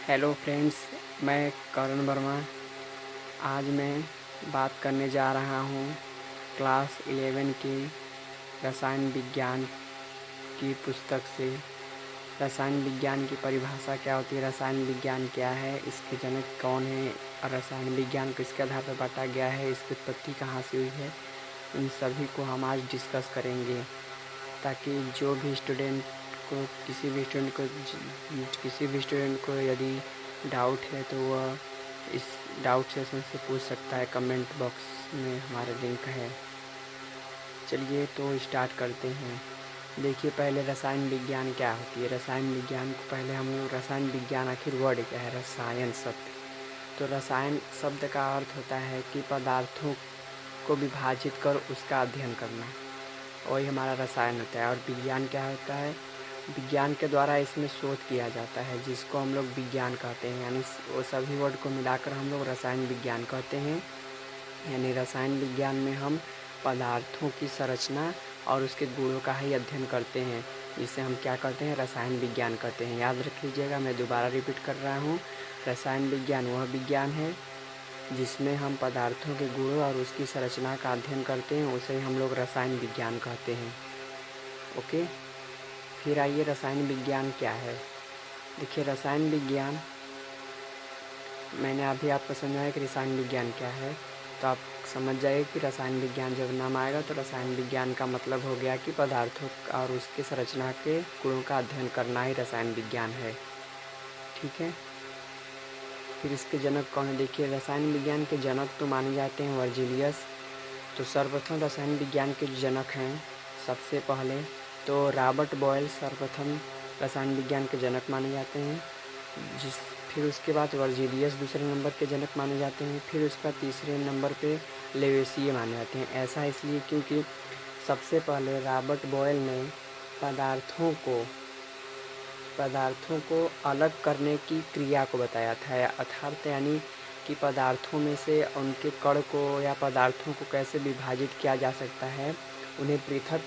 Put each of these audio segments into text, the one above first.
Hello friends, मैं करण वर्मा। आज मैं बात करने जा रहा हूँ क्लास 11 की रसायन विज्ञान की पुस्तक से। रसायन विज्ञान की परिभाषा क्या होती है, रसायन विज्ञान क्या है, इसके जनक कौन है और रसायन विज्ञान को किसके आधार पर बांटा गया है, इसकी उत्पत्ति कहाँ से हुई है, इन सभी को हम आज डिस्कस करेंगे, ताकि जो भी स्टूडेंट को किसी भी स्टूडेंट को यदि डाउट है तो वह इस डाउट सेशन से पूछ सकता है। कमेंट बॉक्स में हमारा लिंक है। चलिए तो स्टार्ट करते हैं। देखिए, पहले रसायन विज्ञान क्या होती है। रसायन विज्ञान को पहले हम लोग रसायन विज्ञान आखिर वर्ड क्या है, रसायन शब्द। तो रसायन शब्द का अर्थ होता है कि पदार्थों को विभाजित कर उसका अध्ययन करना, वही हमारा रसायन होता है। और विज्ञान क्या होता है, विज्ञान के द्वारा इसमें शोध किया जाता है, जिसको हम लोग विज्ञान कहते हैं। यानी वो सभी वर्ड को मिलाकर हम लोग रसायन विज्ञान कहते हैं। यानी रसायन विज्ञान में हम पदार्थों की संरचना और उसके गुणों का ही अध्ययन करते हैं, जिसे हम क्या करते हैं, रसायन विज्ञान कहते हैं। याद रख लीजिएगा, मैं दोबारा रिपीट कर रहा हूँ। रसायन विज्ञान वह विज्ञान है जिसमें हम पदार्थों के गुणों और उसकी संरचना का अध्ययन करते हैं, उसे हम लोग रसायन विज्ञान कहते हैं। ओके, फिर आइए रसायन विज्ञान क्या है। देखिए, रसायन विज्ञान मैंने अभी आपको समझाया कि रसायन विज्ञान क्या है, तो आप समझ जाइए कि रसायन विज्ञान जब नाम आएगा तो रसायन विज्ञान का मतलब हो गया कि पदार्थों और उसकी संरचना के गुणों का अध्ययन करना ही रसायन विज्ञान है। ठीक है, फिर इसके जनक कौन है। देखिए, रसायन विज्ञान के जनक तो माने जाते हैं वर्जिलियस। तो सर्वप्रथम रसायन विज्ञान के जो जनक हैं, सबसे पहले तो रॉबर्ट बॉयल सर्वप्रथम रसायन विज्ञान के जनक माने जाते हैं। फिर उसके बाद वर्जिलियस दूसरे नंबर के जनक माने जाते हैं। फिर उसका तीसरे नंबर पे लेवेसिए माने जाते हैं। ऐसा इसलिए क्योंकि सबसे पहले रॉबर्ट बॉयल ने पदार्थों को अलग करने की क्रिया को बताया था। अर्थात यानी कि पदार्थों में से उनके कण को या पदार्थों को कैसे विभाजित किया जा सकता है, उन्हें पृथक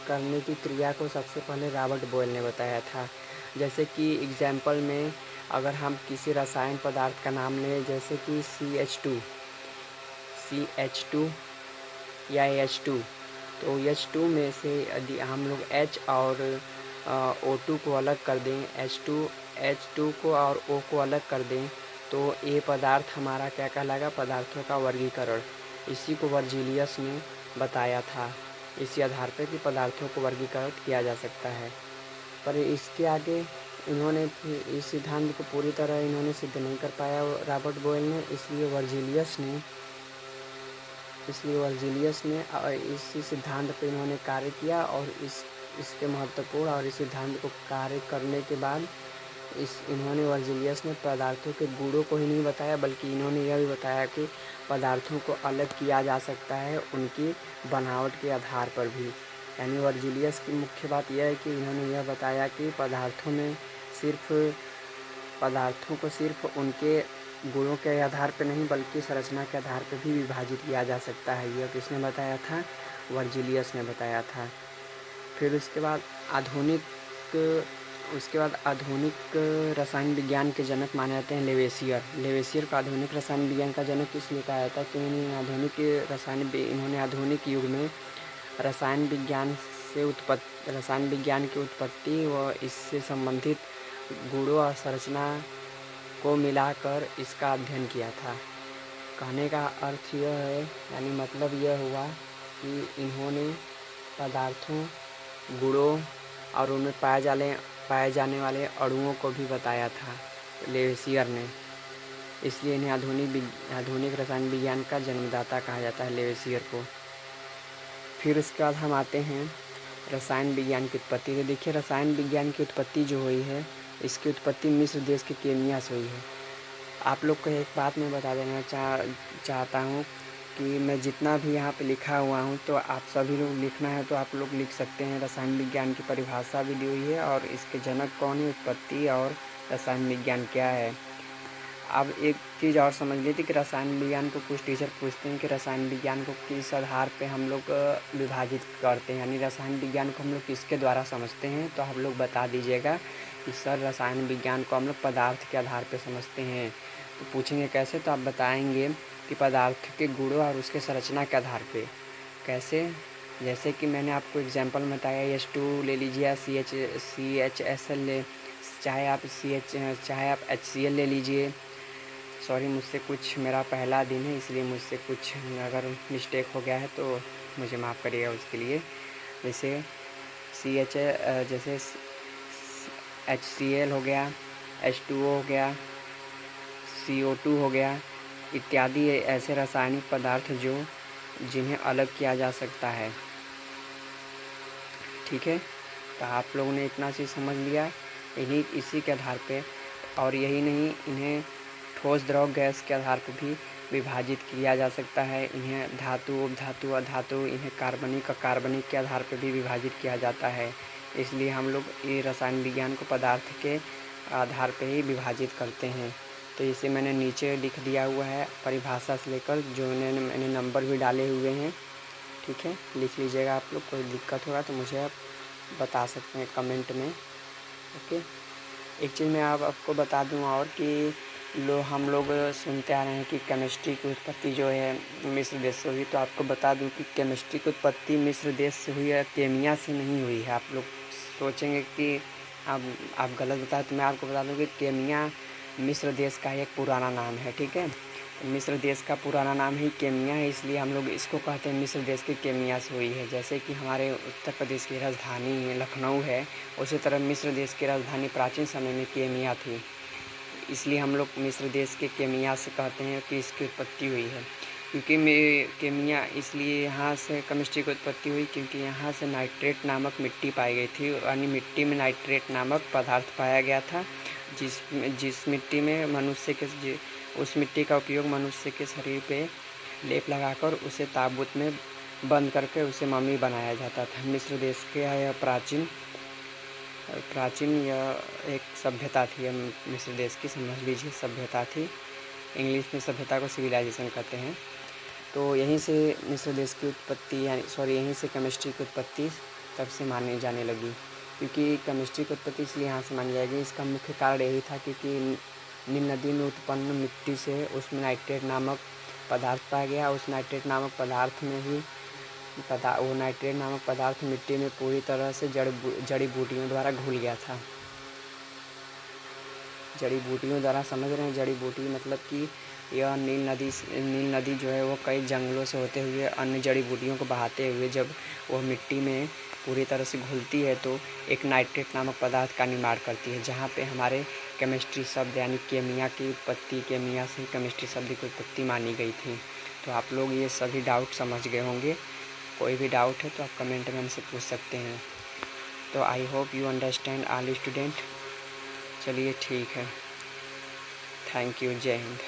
करने की क्रिया को सबसे पहले रॉबर्ट बॉयल ने बताया था। जैसे कि एग्जाम्पल में अगर हम किसी रसायन पदार्थ का नाम लें, जैसे कि CH2 या H2, तो H2 में से यदि हम लोग H और O2 को अलग कर दें, H2 को और O को अलग कर दें, तो ये पदार्थ हमारा क्या कहलाएगा, पदार्थों का वर्गीकरण। इसी को वर्जिलियस ने बताया था। इसी आधार पर कि पदार्थों को वर्गीकृत किया जा सकता है। पर इसके आगे इन्होंने इस सिद्धांत को पूरी तरह सिद्ध नहीं कर पाया रॉबर्ट बॉयल ने। इसलिए वर्जिलियस ने इसी सिद्धांत पर इन्होंने कार्य किया, और इसके महत्वपूर्ण और इस सिद्धांत को कार्य करने के बाद वर्जिलियस ने पदार्थों के गुणों को ही नहीं बताया, बल्कि इन्होंने यह भी बताया कि पदार्थों को अलग किया जा सकता है उनकी बनावट के आधार पर भी। यानी वर्जिलियस की मुख्य बात यह है कि इन्होंने यह बताया कि पदार्थों को सिर्फ उनके गुणों के आधार पर नहीं, बल्कि संरचना के आधार पर भी विभाजित किया जा सकता है। यह किसने बताया था, वर्जिलियस ने बताया था। फिर उसके बाद आधुनिक रसायन विज्ञान के जनक माने जाते हैं लेवेसियर को आधुनिक रसायन विज्ञान का जनक इसलिए कहा जाता है कि इन्होंने आधुनिक युग में रसायन विज्ञान की उत्पत्ति व इससे संबंधित गुणों और संरचना को मिलाकर इसका अध्ययन किया था। कहने का अर्थ यह है, यानी मतलब यह हुआ कि इन्होंने पदार्थों, गुणों और उनमें पाए जाने वाले अणुओं को भी बताया था लेवेसियर ने। इसलिए इन्हें आधुनिक रसायन विज्ञान का जन्मदाता कहा जाता है, लेवेसियर को। फिर उसके बाद हम आते हैं रसायन विज्ञान की उत्पत्ति। तो देखिए, रसायन विज्ञान की उत्पत्ति जो हुई है, इसकी उत्पत्ति मिस्र देश के केनिया से हुई है। आप लोग को एक बात मैं बता देना चाहता हूँ कि मैं जितना भी यहाँ पे लिखा हुआ हूँ, तो आप सभी लोग लिखना है तो आप लोग लिख सकते हैं। रसायन विज्ञान की परिभाषा भी दी हुई है और इसके जनक कौन है, उत्पत्ति और रसायन विज्ञान क्या है। अब एक चीज़ और समझ लीजिए कि रसायन विज्ञान को कुछ टीचर पूछते हैं कि रसायन विज्ञान को किस आधार पे हम लोग विभाजित करते हैं, यानी रसायन विज्ञान को हम लोग किसके द्वारा समझते हैं। तो आप लोग बता दीजिएगा कि सर रसायन विज्ञान को हम लोग पदार्थ के आधार पे समझते हैं। तो पूछेंगे कैसे, तो आप बताएंगे कि पदार्थ के गुणों और उसके संरचना के आधार पे। कैसे, जैसे कि मैंने आपको एग्जांपल में बताया, H2 ले लीजिए या CHSL ले, चाहे आप HCl ले लीजिए। सॉरी, मुझसे कुछ मेरा पहला दिन है इसलिए मुझसे कुछ अगर मिस्टेक हो गया है तो मुझे माफ़ करिएगा उसके लिए। जैसे जैसे HCl हो गया, H2O हो गया, CO2 हो गया इत्यादि ऐसे रासायनिक पदार्थ जिन्हें अलग किया जा सकता है। ठीक है, तो आप लोगों ने इतना चीज़ समझ लिया इसी के आधार पे। और यही नहीं, इन्हें ठोस द्रव गैस के आधार पर भी विभाजित किया जा सकता है। इन्हें धातु उपधातु अधातु, इन्हें कार्बनिक के आधार पर भी विभाजित किया जाता है। इसलिए हम लोग ये रसायन विज्ञान को पदार्थ के आधार पर ही विभाजित करते हैं। तो इसे मैंने नीचे लिख दिया हुआ है परिभाषा से लेकर, जो मैंने नंबर भी डाले हुए हैं। ठीक है, लिख लीजिएगा आप लोग। कोई दिक्कत होगा तो मुझे आप बता सकते हैं कमेंट में। ओके, एक चीज़ मैं आपको बता दूँ और कि हम लोग सुनते आ रहे हैं कि केमिस्ट्री की उत्पत्ति जो है मिस्र देश से हुई। तो आपको बता दूँ कि केमिस्ट्री की उत्पत्ति मिस्र देश से हुई है, केमिया से नहीं हुई है। आप लोग सोचेंगे कि आप गलत बताए, तो मैं आपको बता दूँ कि केमिया मिस्र देश का एक पुराना नाम है। ठीक है, मिस्र देश का पुराना नाम ही केमिया है, इसलिए हम लोग इसको कहते हैं मिस्र देश की केमिया से हुई है। जैसे कि हमारे उत्तर प्रदेश की राजधानी लखनऊ है, उसी तरह मिस्र देश की राजधानी प्राचीन समय में केमिया थी। इसलिए हम लोग मिस्र देश के केमिया से कहते हैं कि इसकी उत्पत्ति हुई है। क्योंकि केमिया इसलिए यहाँ से केमिस्ट्री की उत्पत्ति हुई क्योंकि यहाँ से नाइट्रेट नामक मिट्टी पाई गई थी, यानी मिट्टी में नाइट्रेट नामक पदार्थ पाया गया था, जिस मिट्टी में उस मिट्टी का उपयोग मनुष्य के शरीर पे लेप लगाकर उसे ताबूत में बंद करके उसे मम्मी बनाया जाता था। मिस्र देश के यह प्राचीन यह एक सभ्यता थी, मिस्र देश की समझ लीजिए सभ्यता थी। इंग्लिश में सभ्यता को सिविलाइजेशन कहते हैं। तो यहीं से मिस्र देश की उत्पत्ति यहीं से केमिस्ट्री की उत्पत्ति तब से मानी जाने लगी। क्योंकि केमिस्ट्री की उत्पत्ति इसलिए यहाँ से मानी जाएगी, इसका मुख्य कारण यही था क्योंकि नील नदी में उत्पन्न मिट्टी से उसमें नाइट्रेट नामक पदार्थ पाया गया। उस नाइट्रेट नामक पदार्थ में ही वो नाइट्रेट नामक पदार्थ मिट्टी में पूरी तरह से जड़ी बूटियों द्वारा घुल गया था। जड़ी बूटियों द्वारा समझ रहे हैं, जड़ी बूटी मतलब कि यह नील नदी जो है वो कई जंगलों से होते हुए अन्य जड़ी बूटियों को बहाते हुए जब वो मिट्टी में पूरी तरह से घुलती है तो एक नाइट्रेट नामक पदार्थ का निर्माण करती है, जहाँ पे हमारे केमिस्ट्री शब्द यानी केमिया की उत्पत्ति, केमिया से केमिस्ट्री शब्द की उत्पत्ति मानी गई थी। तो आप लोग ये सभी डाउट समझ गए होंगे। कोई भी डाउट है तो आप कमेंट में हमसे पूछ सकते हैं। तो I hope you understand all student. चलिए ठीक है, थैंक यू, जय हिंद।